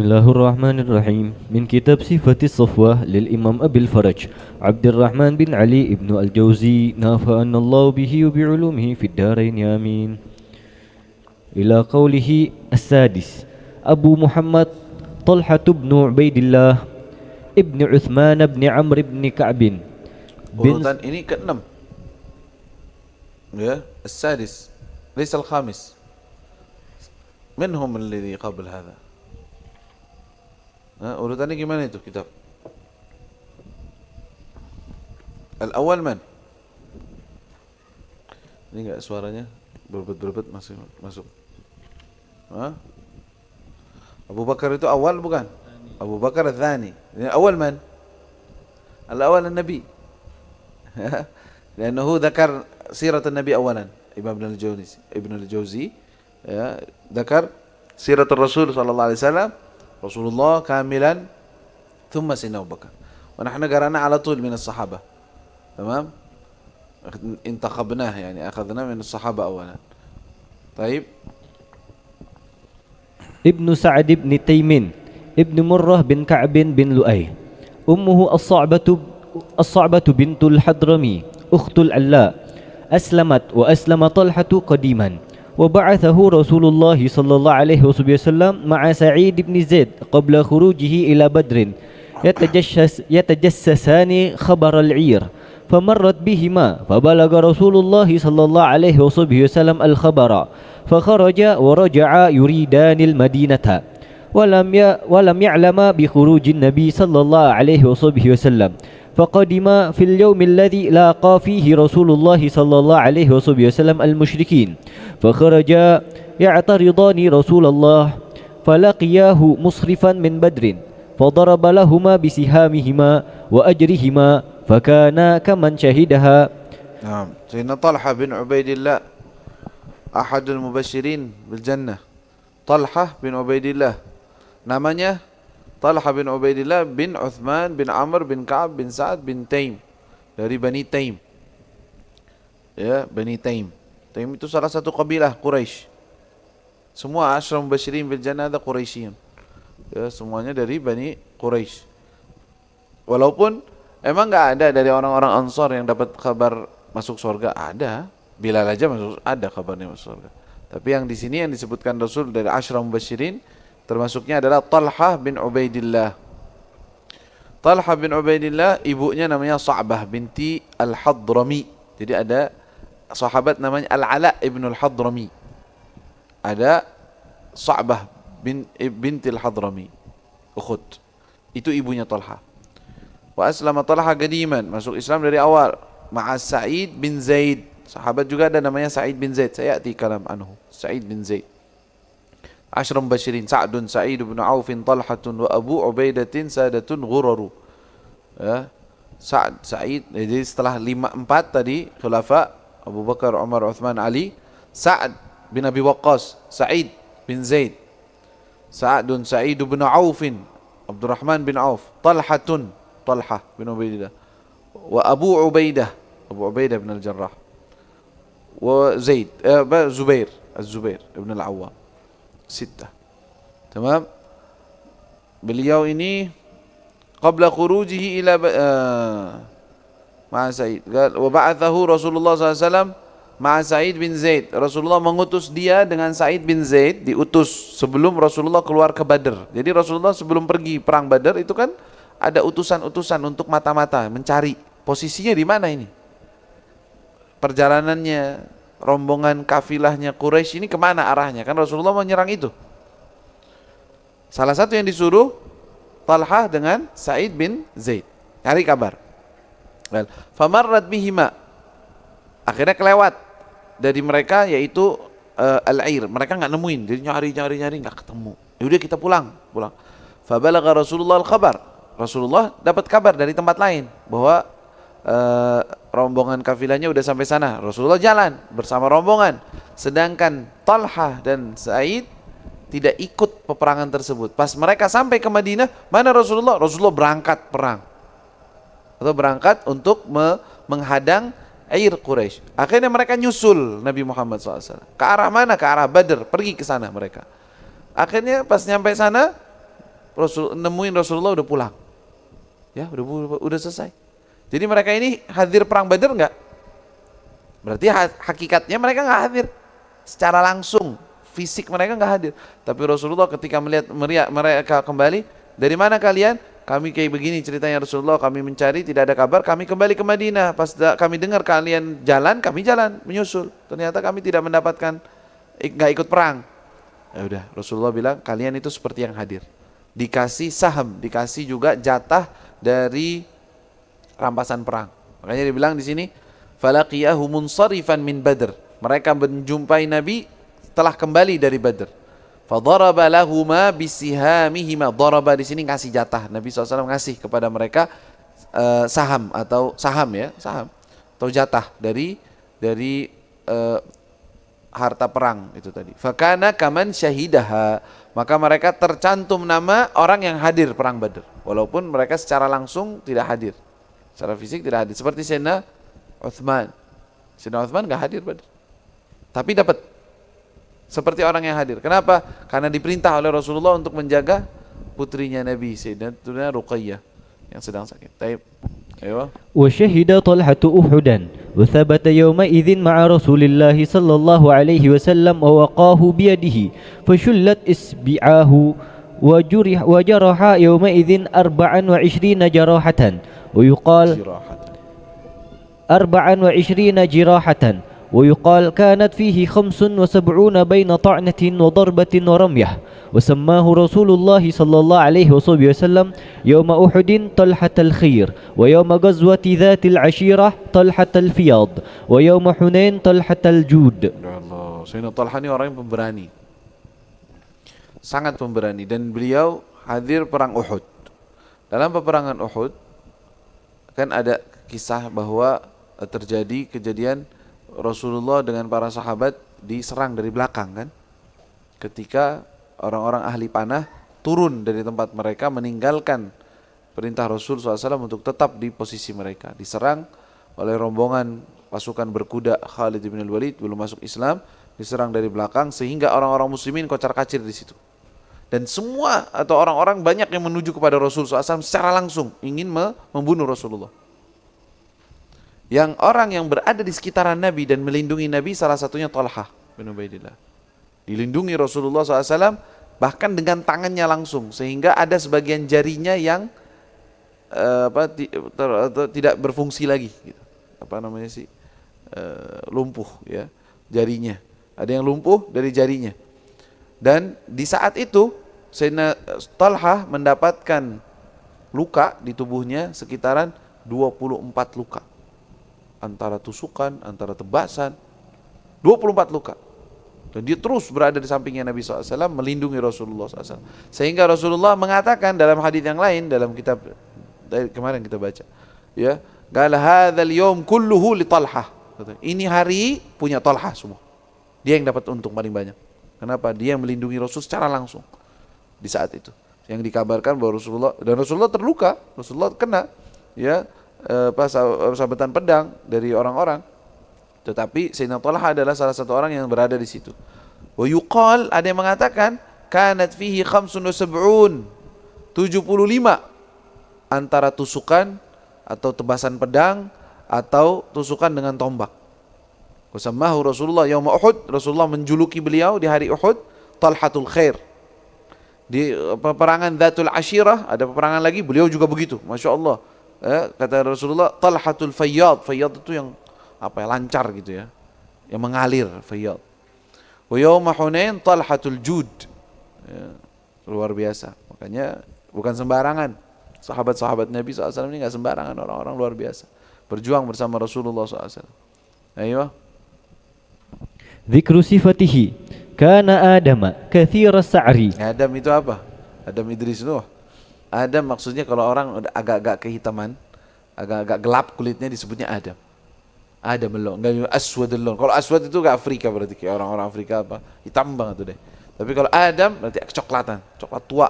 Bismillahirrahmanirrahim. Min kitab Sifatis Safwah lil Imam Abil Faraj Abdurrahman bin Ali ibnu Al-Jawzi nafa'anallahu bihi wa bi'ulumihi fid darain amin. Ila qawlihi as-sadis Abu Muhammad Talha bin Ubaidillah ibn Uthman bin Amr bin Ka'b bin urutan ini ke-6 ya, as-sadis laysa al-khamis minhum alladhi qabl hadha. Urutannya gimana itu kitab? Al-awwal man? Ini enggak suaranya berbet-berbet masuk. Abu Bakar itu awal bukan? Abu Bakar al-thani. Ini awal man? Al-awwal an-nabi. Liannahu dzakar sirat an-nabi awalan. Ibn al-Jawzi ya, dzakar sirat ar-Rasul sallallahu alaihi wasallam. Rasulullah kamilan thumma Sayyidina Abu Bakar. Wa nahnu qara'na ala tul min as-sahabah. Tamam? Intakhabnah yani akhadna min as-sahabah awalan. Baik. Ibnu Sa'd bin Taimin Ibnu Murrah bin Ka'b bin Lu'ay Ummuhu As-Sa'batu bintul Hadrami Ukhtul Alla Aslamat wa aslama Talhatu qadiman وبعثه رسول الله صلى الله عليه وسلم مع سعيد بن زيد قبل خروجه إلى بدر يتجسسان خبر العير فمرت بهما فبلغ رسول الله صلى الله عليه وسلم الخبر فخرج ورجع يريدان المدينة ولم يعلم بخروج النبي صلى الله عليه وسلم فقدم في اليوم الذي لاقى فيه رسول الله صلى الله عليه وسلم المشركين فخرج يعترضان رسول الله فلقياه مصرفا من بدر فضرب لهما بسهامهما وأجرهما فكان كمن شهدها. نعم. سيدنا طلحة بن عبيد الله أحد المبشرين بالجنة. طلحة بن عبيد الله namanya Talha bin Ubaidillah bin Uthman bin Amr bin Ka'ab bin Sa'ad bin Taim dari Bani Taim. Ya, Bani Taim. Taim itu salah satu kabilah Quraisy. Semua Ashram Mubashirin bil Jannah ada Quraisyiyun. Ya, semuanya dari Bani Quraisy. Walaupun emang enggak ada dari orang-orang Ansar yang dapat kabar masuk surga, ada. Bilal aja masuk, ada kabarnya masuk surga. Tapi yang di sini yang disebutkan Rasul dari Ashram Mubashirin termasuknya adalah Talha bin Ubaidillah. Talha bin Ubaidillah ibunya namanya Sa'bah binti Al-Hadrami. Jadi ada sahabat namanya Al-Ala ibn Al-Hadrami. Ada Sa'bah binti Al-Hadrami. Ukhud. Itu ibunya Talha. Wa aslama Talha qadiman, masuk Islam dari awal. Ma'a Sa'id bin Zaid. Sahabat juga ada namanya Sa'id bin Zaid. Sayati kalam anhu. Sa'id bin Zaid. Ashram Bashirin Sa'dun Sa'id bin Aufin Talhatun wa Abu Ubaidatin Sadatun Ghuraru. Ya. Sa'id, jadi setelah 5-4 tadi khulafa Abu Bakar, Umar, Uthman, Ali, Sa'd bin Abi Waqqas, Sa'id bin Zaid, Sa'dun Sa'id bin Aufin, Abdurrahman bin Auf, Talhatun Talha bin Ubaidillah, wa Abu Ubaidah bin Al-Jarrah, wa Zaid Zubair Az-Zubair ibn Al-Awwam. Sittah. Tamam. Beliau ini qabla khurujihi ila ma'a Sa'id. Wa ba'athahu Rasulullah SAW ma'a Sa'id bin Zaid. Rasulullah mengutus dia dengan Sa'id bin Zaid, diutus sebelum Rasulullah keluar ke Badr. Jadi Rasulullah sebelum pergi perang Badr itu kan ada utusan-utusan untuk mata-mata mencari posisinya di mana ini. Perjalanannya, rombongan kafilahnya Quraisy ini kemana arahnya? Kan Rasulullah menyerang itu. Salah satu yang disuruh Talha dengan Sa'id bin Zaid cari kabar. Famarrat bihima, akhirnya kelewat dari mereka yaitu al-air. Mereka nggak nemuin, jadi nyari nggak ketemu. Yaudah kita pulang. Fabalagha Rasulullah al-khabar. Rasulullah dapat kabar dari tempat lain bahwa rombongan kafilahnya udah sampai sana. Rasulullah jalan bersama rombongan, sedangkan Talha dan Sa'id tidak ikut peperangan tersebut. Pas mereka sampai ke Madinah, mana Rasulullah? Rasulullah berangkat perang atau berangkat untuk menghadang air Quraisy. Akhirnya mereka nyusul Nabi Muhammad SAW. Ke arah mana? Ke arah Badr. Pergi ke sana mereka. Akhirnya pas nyampe sana, nemuin Rasulullah udah pulang. Ya, udah selesai. Jadi mereka ini hadir perang Badar enggak? Berarti hakikatnya mereka enggak hadir secara langsung, fisik mereka enggak hadir. Tapi Rasulullah ketika melihat mereka kembali, dari mana kalian? Kami kayak begini ceritanya Rasulullah, kami mencari tidak ada kabar, kami kembali ke Madinah. Pas kami dengar kalian jalan, kami jalan menyusul. Ternyata kami tidak mendapatkan, enggak ikut perang. Ya udah, Rasulullah bilang kalian itu seperti yang hadir. Dikasih saham, dikasih juga jatah dari rampasan perang. Makanya dibilang di sini, falaqiyahu munsarifan min Badr. Mereka menjumpai Nabi telah kembali dari Badr. Fadaraba lahuma bisihamihima. Daraba di sini ngasih jatah. Nabi SAW ngasih kepada mereka saham atau saham atau jatah dari harta perang itu tadi. Fakana kaman syahidaha. Maka mereka tercantum nama orang yang hadir perang Badr. Walaupun mereka secara langsung tidak hadir. Secara fisik tidak hadir. Seperti Sayyidina Uthman. Sayyidina Uthman gak hadir Badr. Tapi dapat. Seperti orang yang hadir. Kenapa? Karena diperintah oleh Rasulullah untuk menjaga putrinya Nabi Sayyidatuna Ruqayyah yang sedang sakit. Baik. Ayo. وشهد طلحة أحدا وثبت يومئذ مع رسول الله صلى الله عليه وسلم ووقاه بيده فشلت إصبعاه وجرح يومئذ 24 جراحة ويقال 24 جراحة ويقال كانت فيه 75 بين طعنة وضربة ورمية وسماه رسول الله صلى الله عليه وسلم يوم أحد طلحة الخير ويوم غزوة ذات العشيرة طلحة الفياض ويوم حنين طلحة الجود. Allah, Sayyidina Talha ini orang yang pemberani, sangat pemberani, dan beliau hadir perang Uhud. Dalam peperangan Uhud kan ada kisah bahwa terjadi kejadian Rasulullah dengan para sahabat diserang dari belakang kan, ketika orang-orang ahli panah turun dari tempat mereka meninggalkan perintah Rasul SAW untuk tetap di posisi mereka, diserang oleh rombongan pasukan berkuda Khalid bin Walid, belum masuk Islam, diserang dari belakang sehingga orang-orang muslimin kocar-kacir di situ. Dan semua atau orang-orang banyak yang menuju kepada Rasul SAW secara langsung ingin membunuh Rasulullah. Yang orang yang berada di sekitaran Nabi dan melindungi Nabi salah satunya Talha bin Ubaidillah. Dilindungi Rasulullah SAW bahkan dengan tangannya langsung, sehingga ada sebagian jarinya yang tidak berfungsi lagi, gitu. Lumpuh ya jarinya. Ada yang lumpuh dari jarinya. Dan di saat itu Sayyidina Talha mendapatkan luka di tubuhnya sekitaran 24 luka. Antara tusukan, antara tebasan, 24 luka. Dan dia terus berada di sampingnya Nabi SAW, melindungi Rasulullah SAW. Sehingga Rasulullah mengatakan dalam hadis yang lain, dalam kitab dari kemarin kita baca, ya, qala hadzal yaum kulluhu li Talha. Ini hari punya Talha semua. Dia yang dapat untung paling banyak. Kenapa? Dia yang melindungi Rasul secara langsung di saat itu. Yang dikabarkan bahwa Rasulullah terluka, Rasulullah kena, ya, sabetan pedang dari orang-orang. Tetapi Sayyidina Talha adalah salah satu orang yang berada di situ. Wa yuqal, ada yang mengatakan kanat fihi 75 antara tusukan atau tebasan pedang atau tusukan dengan tombak. Wasammahu Rasulullah yaum Uhud, Rasulullah menjuluki beliau di hari Uhud Talhatul Khair. Di peperangan Dzatul Ashirah ada peperangan lagi, beliau juga begitu. Masya Allah. Kata Rasulullah Talhatul Fayyad. Fayyad itu yang lancar gitu ya, yang mengalir, Fayyad. Wa yauma Hunain Talhatul Jud, ya, luar biasa. Makanya bukan sembarangan sahabat-sahabat Nabi SAW ini, nggak sembarangan, orang-orang luar biasa berjuang bersama Rasulullah SAW. Ayo. Dzikru sifatihi kana Adam katsir as-sa'ri. Adam itu apa? Adam Idris Nuh. Adam maksudnya kalau orang agak-agak kehitaman, agak-agak gelap kulitnya disebutnya Adam. Adam belon, enggak aswad belon. Kalau aswad itu ke Afrika berarti, kayak orang-orang Afrika hitam banget tuh deh. Tapi kalau Adam berarti kecoklatan, coklat tua.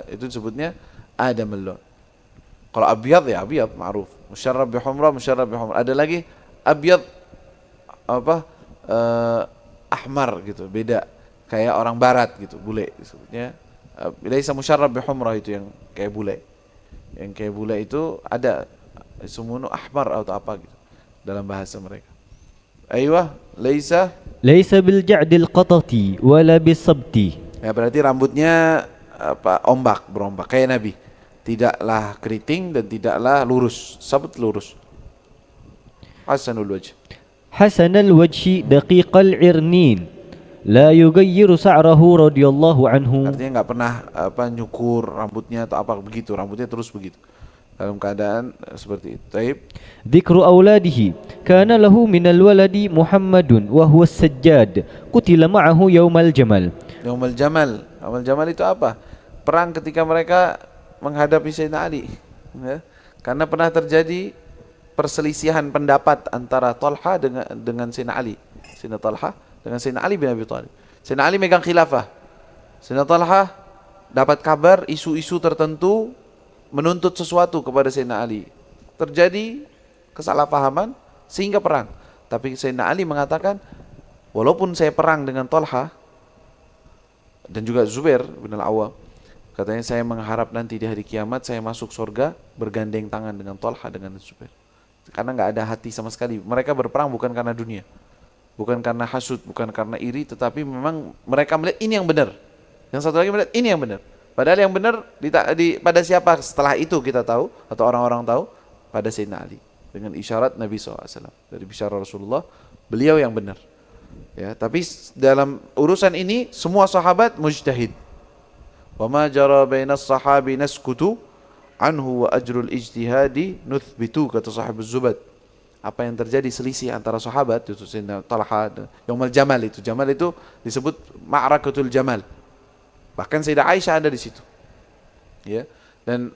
Itu disebutnya Adam belon. Kalau abyad ya abyad, ma'ruf. Musyarrab bi humra, musyarrab bi humra. Ada lagi abyad ahmar gitu, beda. Kayak orang barat gitu, bule disebutnya laisa musyarrab bihumrah itu yang kayak bule. Yang kayak bule itu ada sumunu ahmar atau apa gitu dalam bahasa mereka. Aywa, laisa bil ja'dil qatati wala bisabti. ya berarti rambutnya berombak kayak Nabi. Tidaklah keriting dan tidaklah lurus, sabt lurus. Hasanul wajh. Hasanal wajhi daqiqal irnin. La yughayyiru sa'rahu radhiyallahu anhu. Artinya enggak pernah nyukur rambutnya atau apa begitu, rambutnya terus begitu. Dalam keadaan seperti itu. Taib. Dzikru auladihi kana lahu minal waladi Muhammadun wa huwa as-Sajjad qutila ma'ahu yaumal jamal. Yaumal jamal. Yaumal jamal itu apa? Perang ketika mereka menghadapi Sayyidina Ali. Ya. Karena pernah terjadi perselisihan pendapat antara Talha dengan Sayyidina Ali. Sayyidina Talha dengan Sayyidina Ali bin Abi Thalib. Sayyidina Ali megang khilafah. Sayyidina Talha dapat kabar isu-isu tertentu menuntut sesuatu kepada Sayyidina Ali. Terjadi kesalahpahaman sehingga perang. Tapi Sayyidina Ali mengatakan, walaupun saya perang dengan Talha dan juga Zubair bin Al-Awwam, katanya saya mengharap nanti di hari kiamat saya masuk surga bergandeng tangan dengan Talha dengan Zubair. Karena nggak ada hati sama sekali. Mereka berperang bukan karena dunia, bukan karena hasud, bukan karena iri, tetapi memang mereka melihat ini yang benar. Yang satu lagi melihat ini yang benar. Padahal yang benar pada siapa setelah itu kita tahu, atau orang-orang tahu, pada Sayyidina Ali. Dengan isyarat Nabi SAW. Dari bicara Rasulullah, beliau yang benar. Ya, tapi dalam urusan ini semua sahabat mujtahid. Wa ma jara bainas sahabi naskutu anhu wa ajrul ijtihadi nuthbitu, kata Sahibuz Zubad. Apa yang terjadi selisih antara sahabat itu Sayyidina Talha, Yaumul Jamal itu. Jamal itu disebut Ma'rakatul Jamal. Bahkan Sayyidah Aisyah ada di situ. Ya. Dan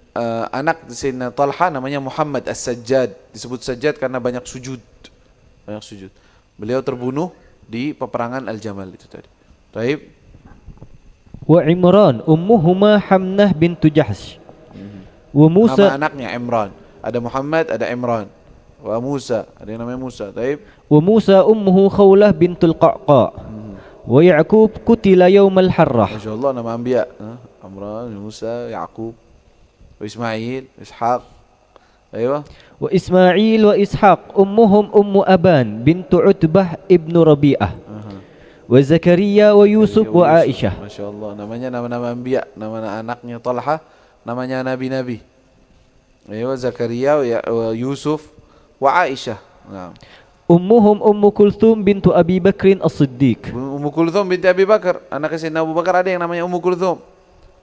anak Sayyidina Talha namanya Muhammad As-Sajjad. Disebut Sajjad karena banyak sujud. Banyak sujud. Beliau terbunuh di peperangan Al-Jamal itu tadi. Taib. Wa Imran ummuhuma Hamnah bintu Jahsh. Wa Musa, nama anaknya Imran. Ada Muhammad, ada Imran. Wa Musa, ada yang namanya Musa. Taib. Wa Musa ummuhu Khawlah bintul Qa'qa. Wa Ya'qub qutila yaumal Harrah. Masyaallah, nama anbiya. Imran, Musa, Ya'qub, wa Ismail, Ishaq. Aywa. Wa Ismail wa Ishaq ummuhum Ummu Aban bintu Utbah ibnu Rabi'ah. Wa Zakaria wa Yusuf wa Aisyah. Masyaallah, namanya nama-nama anbiya, nama anaknya Talha, namanya nabi-nabi. Aywa, Zakaria wa Yusuf wa Aisyah. Nah. Ummuhum Ummu Kulthum bintu Abi Bakrin As-Siddiq. Ummu Kulthum binti Abi Bakar, anak Sayyidina Abu Bakar ada yang namanya Ummu Kulthum.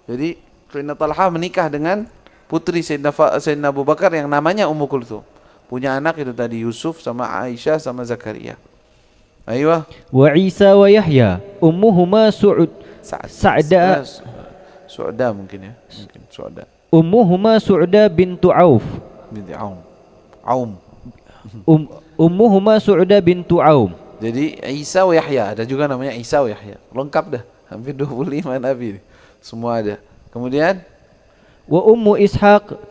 Jadi Sayyidina Talha menikah dengan putri Sayyidina Abu Bakar yang namanya Ummu Kulthum. Punya anak itu tadi Yusuf sama Aisyah sama Zakaria. Aywa. Wa Isa wa Yahya ummuhuma Sa'da. Su'da mungkin ya. Mungkin Su'da. Ummuhuma Su'da bintu Auf. Binti Aum. Ummuhuma Su'da bintu Aum. Jadi Isa wa Yahya, ada juga namanya Isa wa Yahya. Lengkap dah. Hampir 25 nabi. Semua ada. Kemudian wa Ummu Ishaq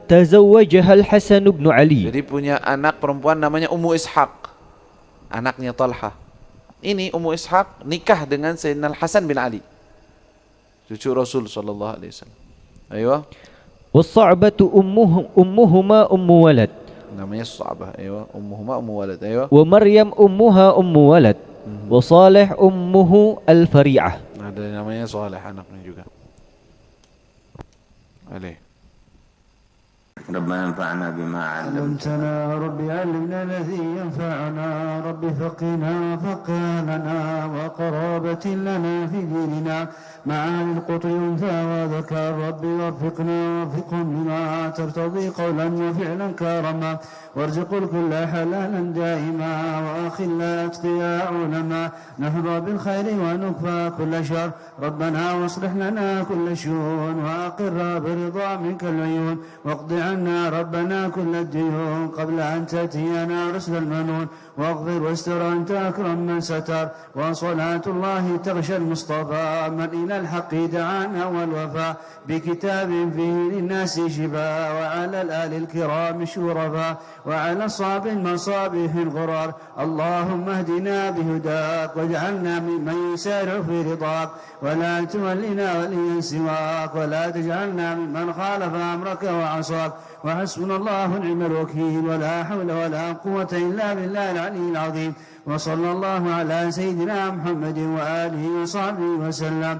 tazawwajaha Al-Hasan bin Ali. Jadi punya anak perempuan namanya Ummu Ishaq. Anaknya Talha. Ini Ummu Ishaq nikah dengan Sayyidina Al-Hasan bin Ali, cucu Rasul sallallahu alaihi wasallam. Aywa. Was-Sa'batu ummuhuma Ummu Walad. Namanya Sa'bah. Aywa. Ummuhuma Ummu Walad. Aywa. Wa Maryam ummuha Ummu Walad. Wa Salih ummuhu Al-Fari'ah. Ada namanya Salih anaknya juga. عليه. ربنا انفعنا بما علمتنا رب علمنا الذي ينفعنا رب فقنا فقهنا وقرابة لنا في ديننا معاني القطر ينفع وذكر رب وفقنا وفقهم بما ترتضي قولا وفعلا كرما وارزق الكل حلالا دائما واخلا اتقياء علما نحظى بالخير ونكفى كل شر ربنا واصلح لنا كل شؤون واقر برضا منك العيون واقض عنا عنا ربنا كل الديون قبل أن تأتينا رسل المنون واغفر واستر أنت أكرم من ستر وصلاة الله تغشى المصطفى من إلى الحق دعانا والوفاء بكتاب فيه للناس شفاء وعلى الآل الكرام شرفاء وعلى الصعب المصابيح الغرار اللهم اهدنا بهداك واجعلنا ممن يسارع في رضاك ولا تولنا وليا سواك ولا تجعلنا ممن خالف أمرك وعصاك وحسبنا الله ونعم الوكيل ولا حول ولا قوة إلا بالله العلي العظيم وصلى الله على سيدنا محمد وآله وصحبه وسلم.